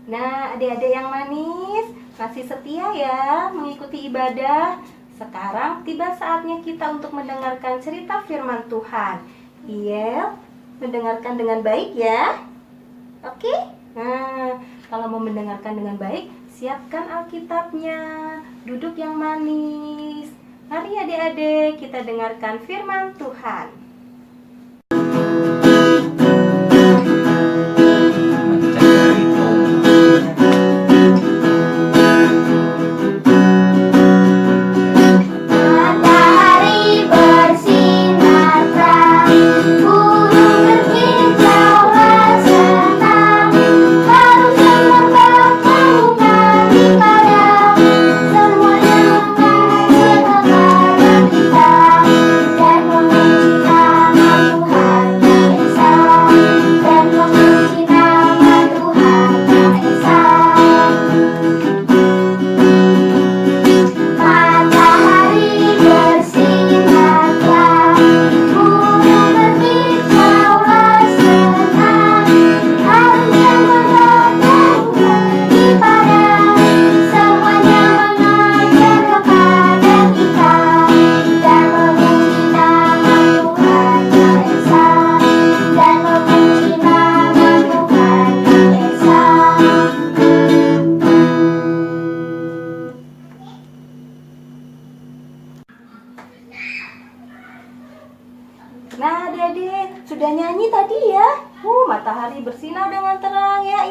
Nah, adik-adik yang manis, masih setia ya mengikuti ibadah. Sekarang tiba saatnya kita untuk mendengarkan cerita firman Tuhan. Iya, mendengarkan dengan baik ya. Oke? Nah, kalau mau mendengarkan dengan baik, siapkan Alkitabnya. Duduk yang manis. Mari adik-adik kita dengarkan firman Tuhan. Nah adik-adik, sudah nyanyi tadi ya. Matahari bersinar dengan terang ya.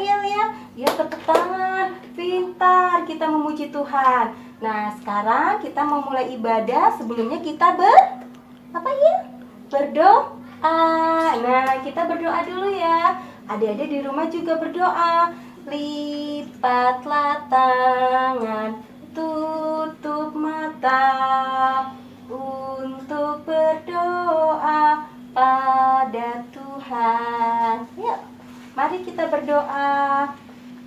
Ya, tepuk tangan. Pintar kita memuji Tuhan. Nah sekarang kita mau mulai ibadah. Sebelumnya kita berdoa. Nah kita berdoa dulu ya. Adik-adik di rumah juga berdoa. Lipatlah tangan, tutup mata untuk berdoa pada Tuhan. Yuk, mari kita berdoa.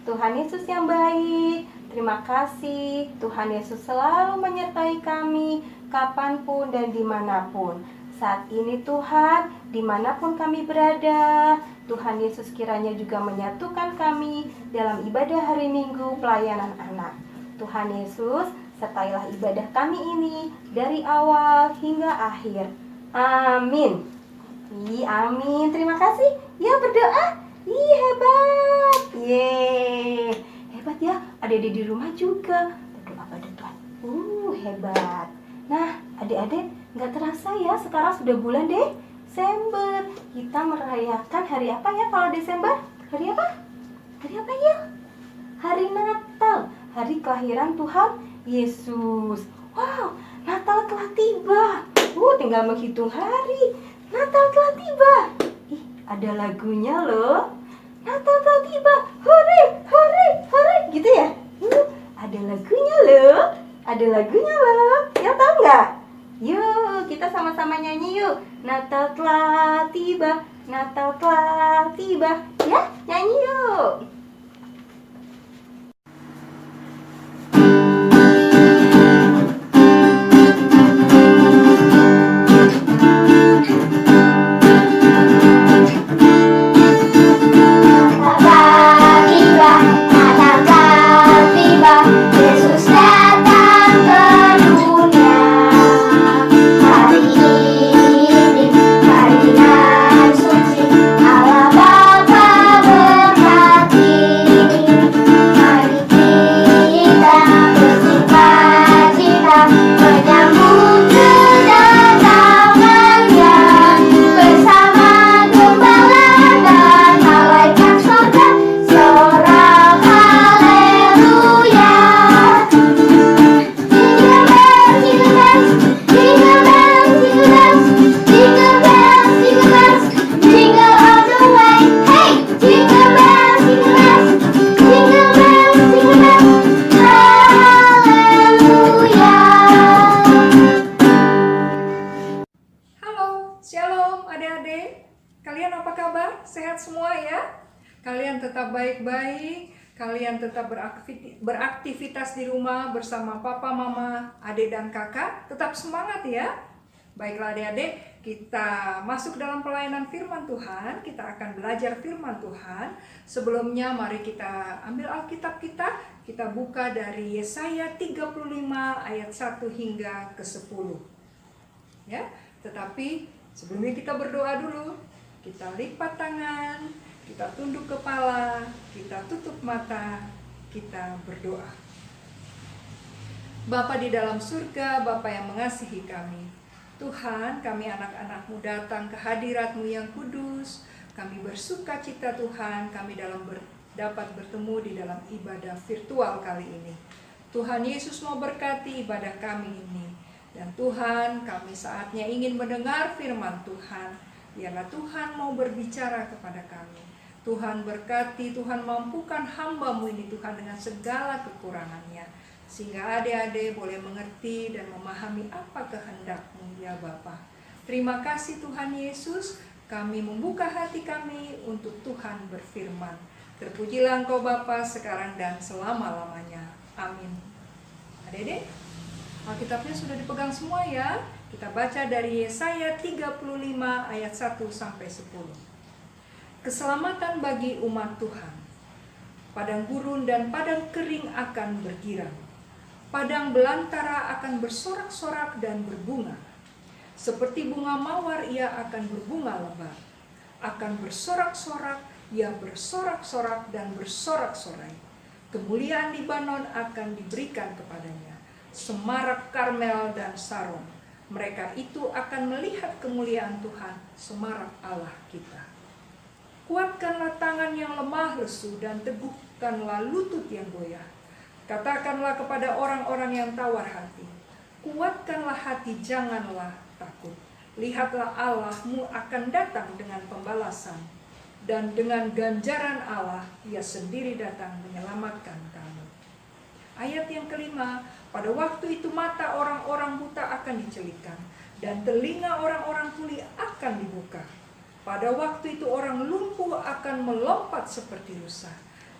Tuhan Yesus yang baik, terima kasih Tuhan Yesus selalu menyertai kami kapanpun dan dimanapun. Saat ini Tuhan, dimanapun kami berada, Tuhan Yesus kiranya juga menyatukan kami dalam ibadah hari Minggu pelayanan anak. Tuhan Yesus, sertailah ibadah kami ini dari awal hingga akhir. Amin. Amin. Terima kasih. Ya berdoa. Hebat. Hebat ya. Adik-adik di rumah juga berdoa pada Tuhan. Hebat. Nah, adik-adik, nggak terasa ya sekarang sudah bulan Desember. Kita merayakan hari apa ya kalau Desember? Hari apa? Hari apa ya? Hari Natal. Hari kelahiran Tuhan Yesus. Wow, Natal telah tiba. Tinggal menghitung hari. Natal telah tiba. Ada lagunya loh. Natal telah tiba. Hore, hore, hore. Gitu ya? Ada lagunya loh. Ya tahu nggak? Yuk, kita sama-sama nyanyi yuk. Natal telah tiba. Natal telah tiba. Ya, nyanyi yuk. Sehat semua ya? Kalian tetap baik-baik, kalian tetap beraktivitas di rumah bersama papa, mama, adik dan kakak. Tetap semangat ya. Baiklah adik-adik, kita masuk dalam pelayanan firman Tuhan. Kita akan belajar firman Tuhan. Sebelumnya mari kita ambil Alkitab kita buka dari Yesaya 35 ayat 1 hingga ke 10. Ya, tetapi sebelumnya kita berdoa dulu. Kita lipat tangan, kita tunduk kepala, kita tutup mata, kita berdoa. Bapa di dalam surga, Bapa yang mengasihi kami, Tuhan, kami anak-anak-Mu datang ke hadirat-Mu yang kudus. Kami bersuka cita Tuhan, kami dapat bertemu di dalam ibadah virtual kali ini. Tuhan Yesus mau berkati ibadah kami ini. Dan Tuhan, kami saatnya ingin mendengar firman Tuhan. Biarlah Tuhan mau berbicara kepada kami. Tuhan berkati, Tuhan mampukan hamba-Mu ini Tuhan dengan segala kekurangannya. Sehingga adik-adik boleh mengerti dan memahami apa kehendak-Mu ya Bapa. Terima kasih Tuhan Yesus, kami membuka hati kami untuk Tuhan berfirman. Terpujilah Engkau Bapa sekarang dan selama-lamanya. Amin. Adik-adik, Alkitabnya sudah dipegang semua ya. Kita baca dari Yesaya 35 ayat 1 sampai 10. Keselamatan bagi umat Tuhan. Padang gurun dan padang kering akan bergirang. Padang belantara akan bersorak-sorak dan berbunga. Seperti bunga mawar ia akan berbunga lebat. Akan bersorak-sorak, ia bersorak-sorak dan bersorak-sorai. Kemuliaan Libanon akan diberikan kepadanya. Semarak Karmel dan Saron. Mereka itu akan melihat kemuliaan Tuhan, semarak Allah kita. Kuatkanlah tangan yang lemah lesu dan teguhkanlah lutut yang goyah. Katakanlah kepada orang-orang yang tawar hati, kuatkanlah hati, janganlah takut. Lihatlah Allah-Mu akan datang dengan pembalasan, dan dengan ganjaran Allah Ia sendiri datang menyelamatkan kamu. Ayat yang kelima, pada waktu itu mata orang-orang buta akan dicelikkan, dan telinga orang-orang tuli akan dibuka. Pada waktu itu orang lumpuh akan melompat seperti rusa,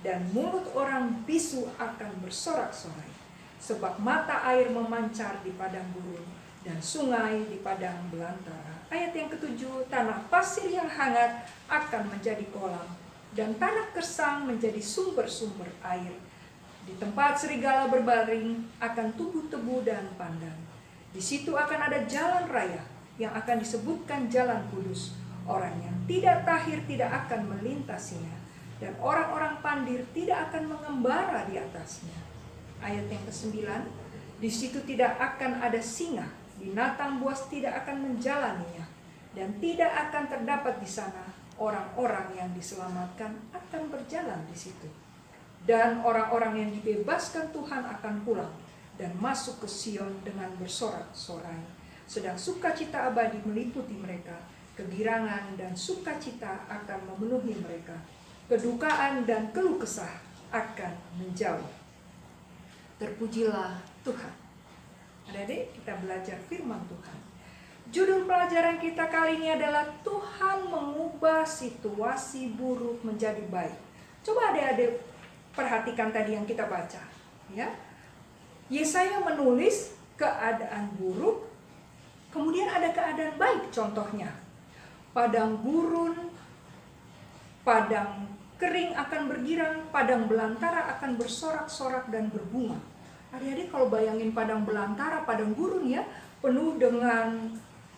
dan mulut orang bisu akan bersorak-sorai. Sebab mata air memancar di padang gurun, dan sungai di padang belantara. Ayat yang ketujuh, tanah pasir yang hangat akan menjadi kolam, dan tanah gersang menjadi sumber-sumber air. Di tempat serigala berbaring akan tumbuh tebu dan pandan. Di situ akan ada jalan raya yang akan disebutkan jalan kudus. Orang yang tidak tahir tidak akan melintasinya, dan orang-orang pandir tidak akan mengembara di atasnya. Ayat yang ke-9, di situ tidak akan ada singa, binatang buas tidak akan menjalaninya, dan tidak akan terdapat di sana orang-orang yang diselamatkan akan berjalan di situ. Dan orang-orang yang dibebaskan Tuhan akan pulang dan masuk ke Sion dengan bersorak-sorai. Sedang sukacita abadi meliputi mereka, kegirangan dan sukacita akan memenuhi mereka. Kedukaan dan keluh kesah akan menjauh. Terpujilah Tuhan. Adik-adik, kita belajar firman Tuhan. Judul pelajaran kita kali ini adalah Tuhan mengubah situasi buruk menjadi baik. Coba adik-adik perhatikan tadi yang kita baca, ya. Yesaya menulis keadaan buruk, kemudian ada keadaan baik. Contohnya, padang gurun, padang kering akan bergirang, padang belantara akan bersorak-sorak dan berbunga. Adik-adik kalau bayangin padang belantara, padang gurun ya, penuh dengan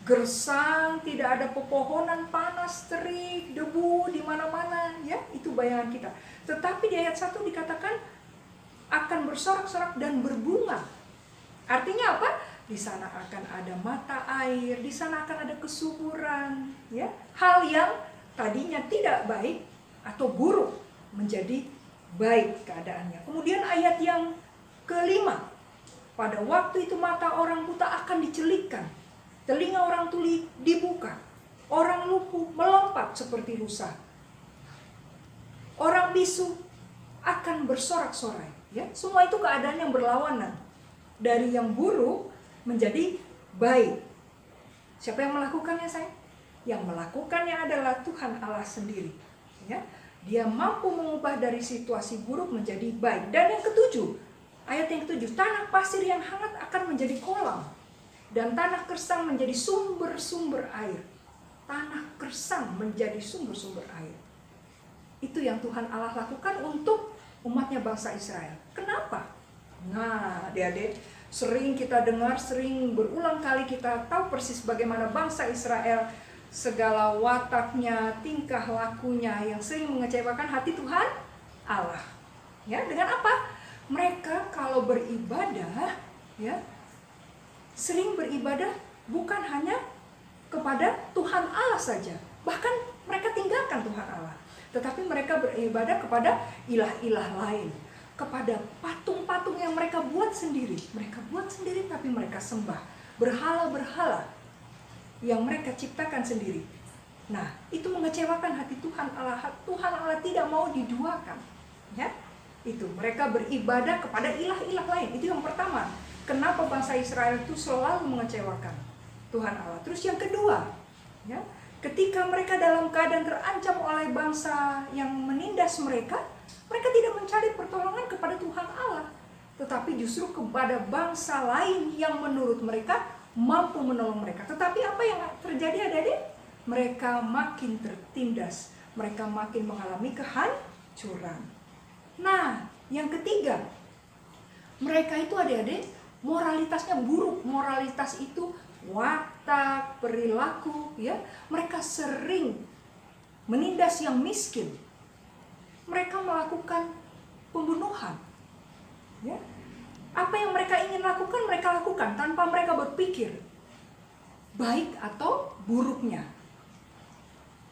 gersang, tidak ada pepohonan, panas, terik, debu di mana-mana, ya, itu bayangan kita. Tetapi di ayat 1 dikatakan akan bersorak-sorak dan berbunga. Artinya apa? Di sana akan ada mata air, di sana akan ada kesuburan, ya. Hal yang tadinya tidak baik atau buruk menjadi baik keadaannya. Kemudian ayat yang kelima, pada waktu itu mata orang buta akan dicelikkan, telinga orang tuli dibuka, orang lumpuh melompat seperti rusa, orang bisu akan bersorak-sorai. Ya, semua itu keadaan yang berlawanan, dari yang buruk menjadi baik. Siapa yang melakukannya, sayang? Yang melakukannya adalah Tuhan Allah sendiri. Ya, Dia mampu mengubah dari situasi buruk menjadi baik. Dan yang ketujuh, ayat yang ketujuh, tanah pasir yang hangat akan menjadi kolam. dan tanah gersang menjadi sumber-sumber air. Tanah gersang menjadi sumber-sumber air. Itu yang Tuhan Allah lakukan untuk umatnya bangsa Israel. Kenapa? Nah, adik-adik, sering kita dengar, sering berulang kali kita tahu persis bagaimana bangsa Israel, segala wataknya, tingkah lakunya yang sering mengecewakan hati Tuhan Allah. Ya, dengan apa? Mereka kalau beribadah, ya, sering beribadah bukan hanya kepada Tuhan Allah saja, bahkan mereka tinggalkan Tuhan Allah, tetapi mereka beribadah kepada ilah-ilah lain, kepada patung-patung yang mereka buat sendiri. Mereka buat sendiri tapi mereka sembah berhala-berhala yang mereka ciptakan sendiri. Nah, itu mengecewakan hati Tuhan Allah. Tuhan Allah tidak mau diduakan, ya. Itu mereka beribadah kepada ilah-ilah lain. Itu yang pertama. Kenapa bangsa Israel itu selalu mengecewakan Tuhan Allah. Terus yang kedua, ya, ketika mereka dalam keadaan terancam oleh bangsa yang menindas mereka, mereka tidak mencari pertolongan kepada Tuhan Allah, tetapi justru kepada bangsa lain yang menurut mereka mampu menolong mereka. Tetapi apa yang terjadi, adik-adik? Mereka makin tertindas, mereka makin mengalami kehancuran. Nah, yang ketiga, mereka itu, adik-adik, moralitasnya buruk. Moralitas itu watak, perilaku, ya. Mereka sering menindas yang miskin. Mereka melakukan pembunuhan, ya. Apa yang mereka ingin lakukan, mereka lakukan tanpa mereka berpikir baik atau buruknya.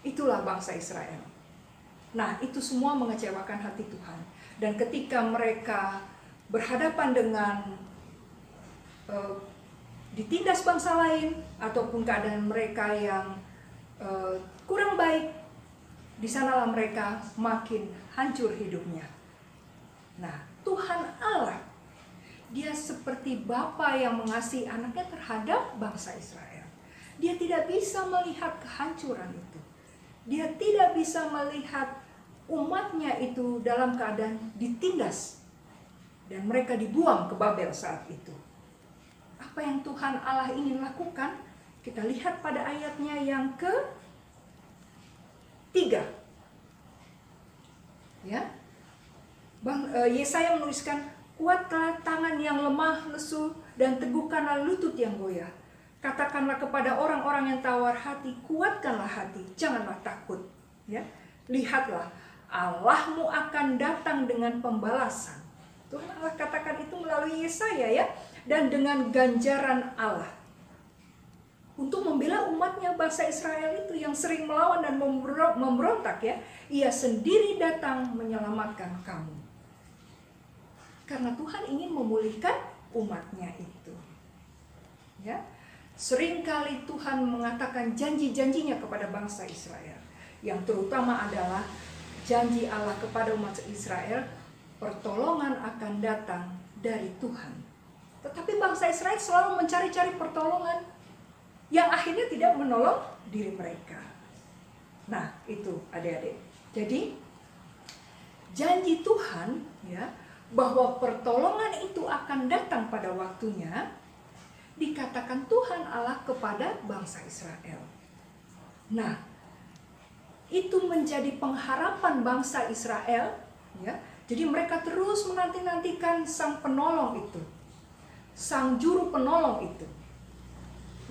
Itulah bangsa Israel. Nah, itu semua mengecewakan hati Tuhan. Dan ketika mereka berhadapan dengan ditindas bangsa lain ataupun keadaan mereka yang kurang baik, di sanalah mereka makin hancur hidupnya. Nah, Tuhan Allah, Dia seperti Bapa yang mengasihi anaknya terhadap bangsa Israel. Dia tidak bisa melihat kehancuran itu. Dia tidak bisa melihat umatnya itu dalam keadaan ditindas dan mereka dibuang ke Babel saat itu. Apa yang Tuhan Allah ingin lakukan? Kita lihat pada ayatnya yang ke-3. Ya. Yesaya menuliskan, kuatlah tangan yang lemah, lesu, dan teguhkanlah lutut yang goyah. Katakanlah kepada orang-orang yang tawar hati, kuatkanlah hati, janganlah takut. Ya. Lihatlah, Allahmu akan datang dengan pembalasan. Tuhan Allah katakan itu melalui Yesaya, ya. Dan dengan ganjaran Allah untuk membela umatnya bangsa Israel itu yang sering melawan dan memberontak, ya. Ia sendiri datang menyelamatkan kamu. Karena Tuhan ingin memulihkan umatnya itu, ya. Seringkali Tuhan mengatakan janji-janjinya kepada bangsa Israel, yang terutama adalah janji Allah kepada umat Israel, pertolongan akan datang dari Tuhan. Tetapi bangsa Israel selalu mencari-cari pertolongan yang akhirnya tidak menolong diri mereka. Nah, itu adik-adik. Jadi, janji Tuhan, ya, bahwa pertolongan itu akan datang pada waktunya, dikatakan Tuhan Allah kepada bangsa Israel. Nah, itu menjadi pengharapan bangsa Israel, ya. Jadi mereka terus menanti-nantikan sang penolong itu, sang juru penolong itu.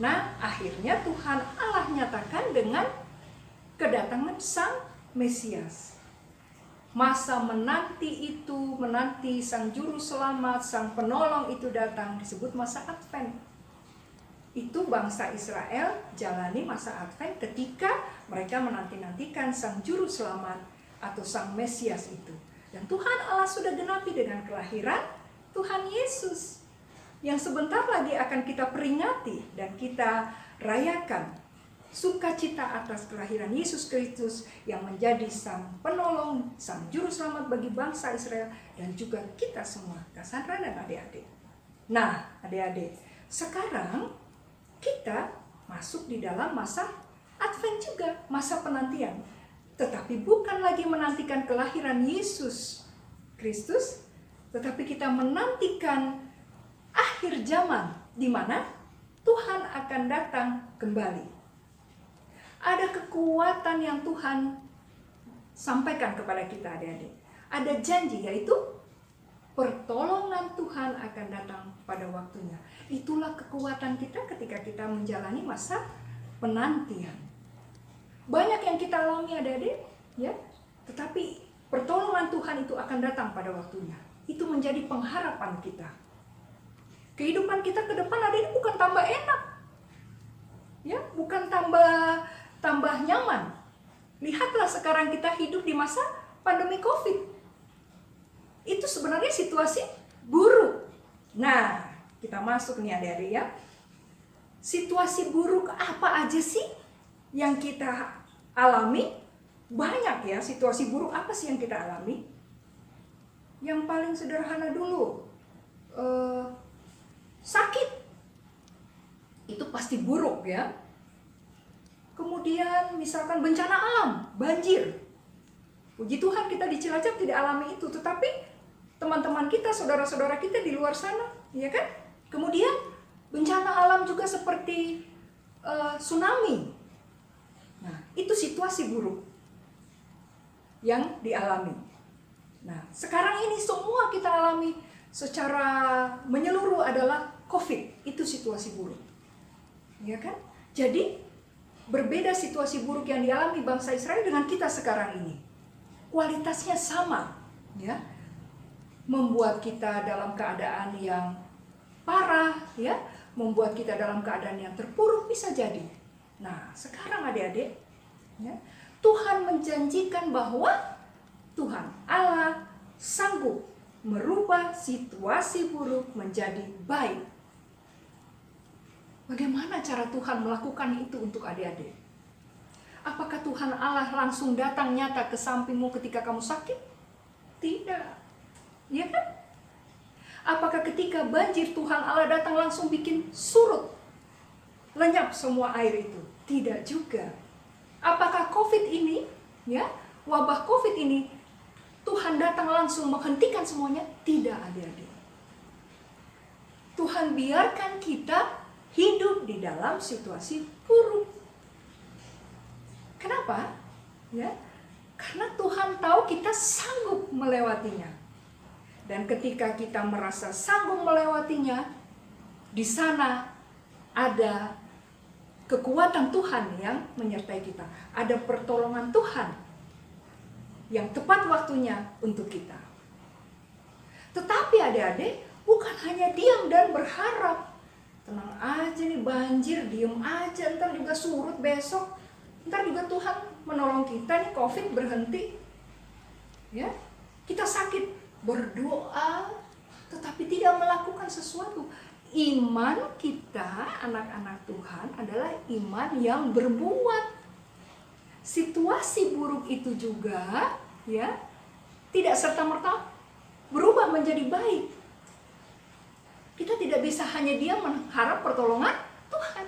Nah, akhirnya Tuhan Allah nyatakan dengan kedatangan sang Mesias. Masa menanti itu, menanti sang juru selamat, sang penolong itu datang, disebut masa Advent. Itu bangsa Israel jalani masa Advent ketika mereka menanti-nantikan sang juru selamat atau sang Mesias itu. Dan Tuhan Allah sudah genapi dengan kelahiran Tuhan Yesus, yang sebentar lagi akan kita peringati dan kita rayakan sukacita atas kelahiran Yesus Kristus yang menjadi sang penolong, sang juru selamat bagi bangsa Israel dan juga kita semua, Cassandra dan adik-adik. Nah, adik-adik, sekarang kita masuk di dalam masa Advent juga, masa penantian. Tetapi bukan lagi menantikan kelahiran Yesus Kristus, tetapi kita menantikan akhir zaman, di mana Tuhan akan datang kembali. Ada kekuatan yang Tuhan sampaikan kepada kita adik-adik. Ada janji, yaitu pertolongan Tuhan akan datang pada waktunya. Itulah kekuatan kita ketika kita menjalani masa penantian. Banyak yang kita alami adik-adik, ya, tetapi pertolongan Tuhan itu akan datang pada waktunya. Itu menjadi pengharapan kita. Kehidupan kita ke depan adik-adik bukan tambah enak, ya, bukan tambah nyaman. Lihatlah sekarang kita hidup di masa pandemi COVID. Itu sebenarnya situasi buruk. Nah, kita masuk nih adik-adik ya. Situasi buruk apa aja sih yang kita alami? Banyak ya, situasi buruk apa sih yang kita alami? Yang paling sederhana dulu, sakit. Itu pasti buruk ya. Kemudian misalkan bencana alam, banjir. Puji Tuhan kita di Cilacap tidak alami itu, tetapi teman-teman kita, saudara-saudara kita di luar sana, ya kan? Kemudian bencana alam juga seperti tsunami. Nah, itu situasi buruk yang dialami. Nah, sekarang ini semua kita alami secara menyeluruh adalah COVID. Itu situasi buruk, ya kan? Jadi berbeda situasi buruk yang dialami bangsa Israel dengan kita sekarang ini. Kualitasnya sama, ya. Membuat kita dalam keadaan yang parah, ya. Membuat kita dalam keadaan yang terpuruk bisa jadi. Nah, sekarang adik-adik, ya, Tuhan menjanjikan bahwa Tuhan Allah sanggup merubah situasi buruk menjadi baik. Bagaimana cara Tuhan melakukan itu untuk adik-adik? Apakah Tuhan Allah langsung datang nyata ke sampingmu ketika kamu sakit? Tidak. Ya kan? Apakah ketika banjir Tuhan Allah datang langsung bikin surut, lenyap semua air itu? Tidak juga. Apakah COVID ini, ya, wabah COVID ini, Tuhan datang langsung menghentikan semuanya? Tidak adik-adik. Tuhan biarkan kita hidup di dalam situasi buruk. Kenapa? Ya, karena Tuhan tahu kita sanggup melewatinya. Dan ketika kita merasa sanggup melewatinya, di sana ada kekuatan Tuhan yang menyertai kita. Ada pertolongan Tuhan yang tepat waktunya untuk kita. Tetapi adik-adik, bukan hanya diam dan berharap. Tenang aja nih, banjir, diem aja, ntar juga surut besok. Ntar juga Tuhan menolong kita nih, COVID berhenti. Ya, kita sakit, berdoa, tetapi tidak melakukan sesuatu. Iman kita, anak-anak Tuhan, adalah iman yang berbuat. Situasi buruk itu juga, ya, tidak serta-merta berubah menjadi baik. Kita tidak bisa hanya diam mengharap pertolongan Tuhan,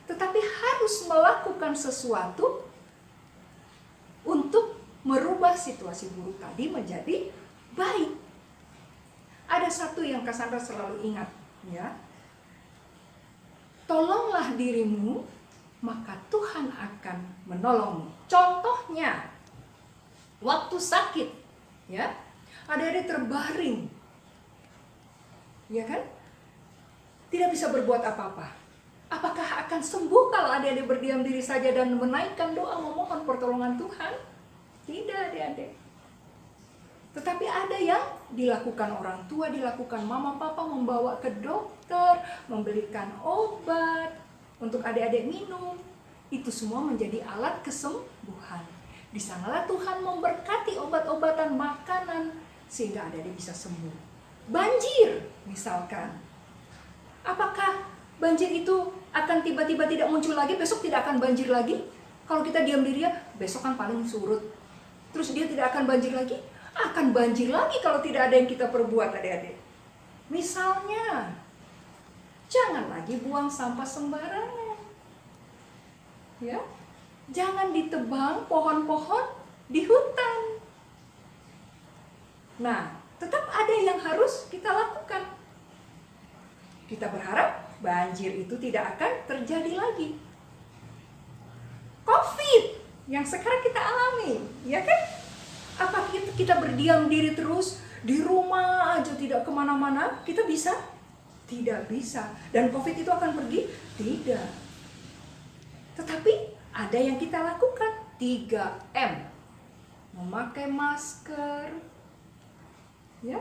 tetapi harus melakukan sesuatu untuk merubah situasi buruk tadi menjadi baik. Ada satu yang Cassandra selalu ingat, ya. Tolonglah dirimu, maka Tuhan akan menolongmu. Contohnya, waktu sakit, ya, adik-adik terbaring, ya kan? Tidak bisa berbuat apa-apa. Apakah akan sembuh kalau adik-adik berdiam diri saja dan menaikkan doa memohon pertolongan Tuhan? Tidak, adik-adik. Tetapi ada yang dilakukan orang tua, dilakukan mama papa, membawa ke dokter, membelikan obat untuk adik-adik minum. Itu semua menjadi alat kesembuhan. Di sanalah Tuhan memberkati obat-obatan, makanan, sehingga adik-adik bisa sembuh. Banjir misalkan, apakah banjir itu akan tiba-tiba tidak muncul lagi, besok tidak akan banjir lagi? Kalau kita diam diri ya, besok kan paling surut, terus dia tidak akan banjir lagi? Akan banjir lagi kalau tidak ada yang kita perbuat adik-adik. Misalnya, jangan lagi buang sampah sembarangan, ya, jangan ditebang pohon-pohon di hutan. Nah, tetap ada yang harus kita lakukan. Kita berharap banjir itu tidak akan terjadi lagi. COVID yang sekarang kita alami, ya kan? Apa kita berdiam diri terus di rumah aja, tidak kemana-mana? Kita bisa? Tidak bisa. Dan COVID itu akan pergi? Tidak. Tetapi ada yang kita lakukan, 3M. Memakai masker, ya,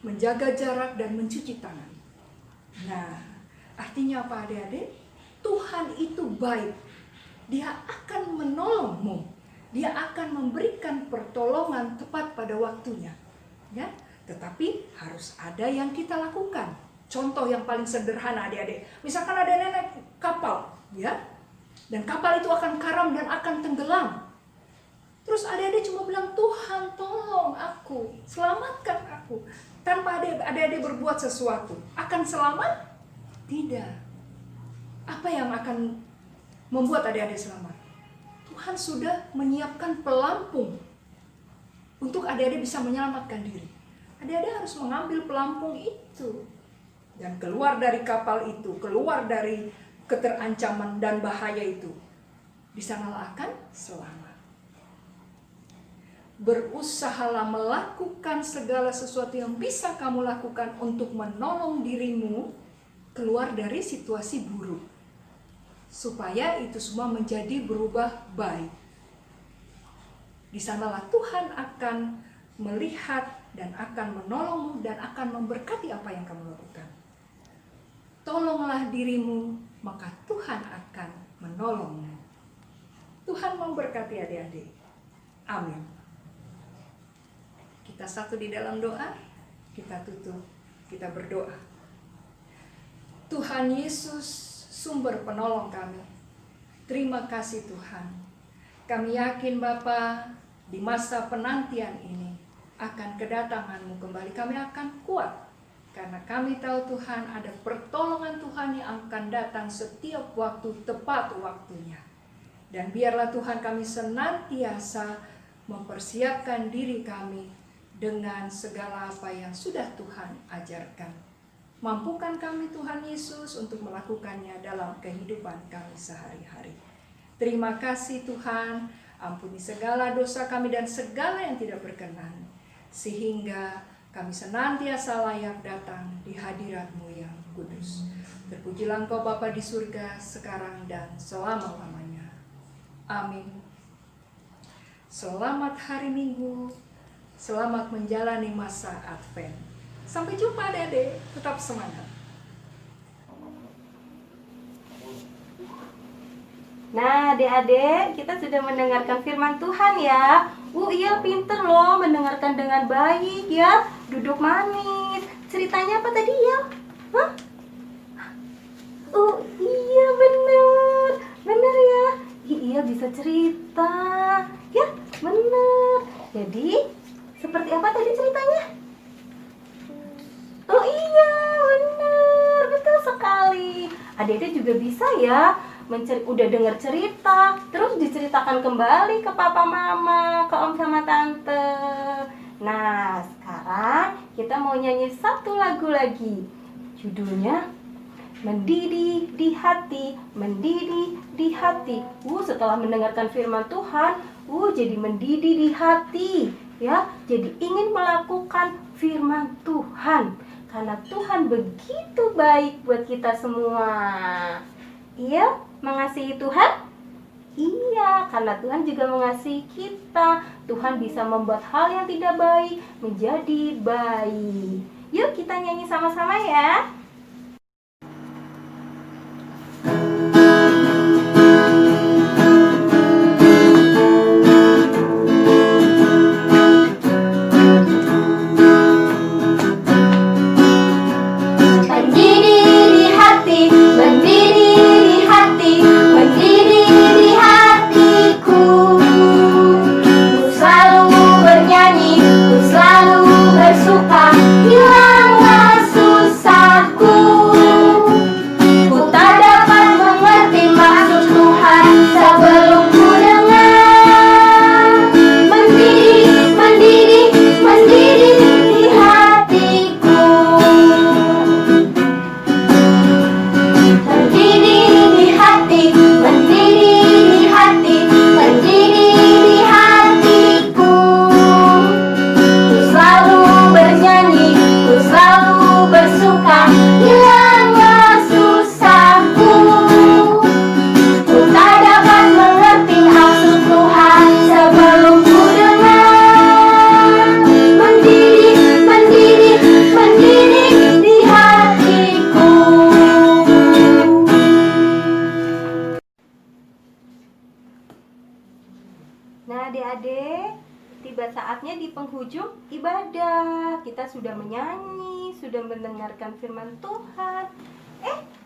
menjaga jarak dan mencuci tangan. Nah, artinya apa adik-adik? Tuhan itu baik. Dia akan menolongmu. Dia akan memberikan pertolongan tepat pada waktunya. Ya, tetapi harus ada yang kita lakukan. Contoh yang paling sederhana adik-adik. Misalkan ada nenek kapal, ya. Dan kapal itu akan karam dan akan tenggelam. Terus adik-adik cuma bilang, Tuhan tolong aku, selamatkan aku. Tanpa adik-adik berbuat sesuatu, akan selamat? Tidak. Apa yang akan membuat adik-adik selamat? Tuhan sudah menyiapkan pelampung untuk adik-adik bisa menyelamatkan diri. Adik-adik harus mengambil pelampung itu dan keluar dari kapal itu, keluar dari keterancaman dan bahaya itu. Di sanalah akan selamat. Berusahalah melakukan segala sesuatu yang bisa kamu lakukan untuk menolong dirimu keluar dari situasi buruk, supaya itu semua menjadi berubah baik. Di sanalah Tuhan akan melihat dan akan menolongmu dan akan memberkati apa yang kamu lakukan. Tolonglah dirimu, maka Tuhan akan menolongmu. Tuhan memberkati adik-adik. Amin. Kita satu di dalam doa, kita tutup, kita berdoa. Tuhan Yesus, sumber penolong kami. Terima kasih Tuhan. Kami yakin Bapa, di masa penantian ini akan kedatangan-Mu kembali. Kami akan kuat, karena kami tahu Tuhan ada pertolongan Tuhan yang akan datang setiap waktu, tepat waktunya. Dan biarlah Tuhan kami senantiasa mempersiapkan diri kami dengan segala apa yang sudah Tuhan ajarkan. Mampukan kami Tuhan Yesus untuk melakukannya dalam kehidupan kami sehari-hari. Terima kasih Tuhan, ampuni segala dosa kami dan segala yang tidak berkenan, sehingga kami senantiasa layak datang di hadirat-Mu yang kudus. Terpujilah Engkau Bapa di surga, sekarang dan selama-lamanya. Amin. Selamat hari Minggu. Selamat menjalani masa Advent. Sampai jumpa adik-adik, tetap semangat. Nah adik-adik, kita sudah mendengarkan firman Tuhan ya. Iya pinter loh, mendengarkan dengan baik ya. Duduk manis. Ceritanya apa tadi ya? Hah? Oh iya bener. Bener ya. Iya bisa cerita. Ya bener. Jadi seperti apa tadi ceritanya? Oh iya, benar, betul sekali. Adik-adik juga bisa ya, udah dengar cerita, terus diceritakan kembali ke papa mama, ke om sama tante. Nah, sekarang kita mau nyanyi satu lagu lagi. Judulnya Mendidih di Hati, Mendidih di Hati. Setelah mendengarkan firman Tuhan, jadi mendidih di hati. Ya, jadi ingin melakukan firman Tuhan karena Tuhan begitu baik buat kita semua. Iya, mengasihi Tuhan? Iya, karena Tuhan juga mengasihi kita. Tuhan bisa membuat hal yang tidak baik menjadi baik. Yuk kita nyanyi sama-sama ya. Hilanglah susah Nah, adik-adik, tiba saatnya di penghujung ibadah. Kita sudah menyanyi, sudah mendengarkan firman Tuhan.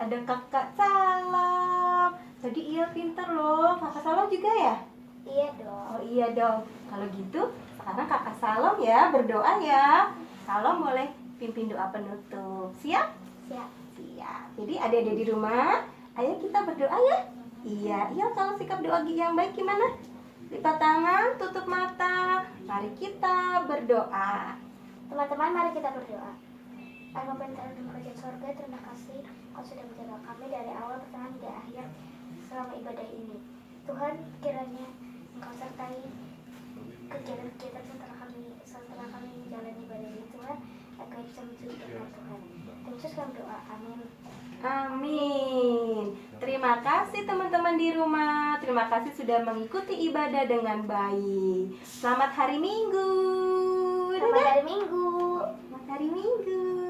Ada kakak Salam. Tadi Iya pinter loh. Kakak Salam juga ya? Iya dong. Oh iya dong. Kalau gitu, sekarang kakak Salam ya berdoa ya. Salam boleh pimpin doa penutup. Siap? Siap. Siap. Jadi adik-adik di rumah, ayo kita berdoa ya. Iya, kalau sikap doa yang baik gimana? Lipat tangan, tutup mata. Mari kita berdoa. Teman-teman, mari kita berdoa. Bapa yang telah di kerajaan sorga, terima kasih Kau sudah menjaga kami dari awal pertengahan hingga akhir selama ibadah ini. Tuhan, kiranya Engkau sertai kegiatan-kegiatan setelah kami menjalani ibadah ini, Tuhan, agar bisa mensucikan Tuhan. Dan Yesus kami doa, amin. Amin. Terima kasih teman-teman di rumah. Terima kasih sudah mengikuti ibadah dengan baik. Selamat hari Minggu. Selamat hari Minggu. Selamat hari Minggu.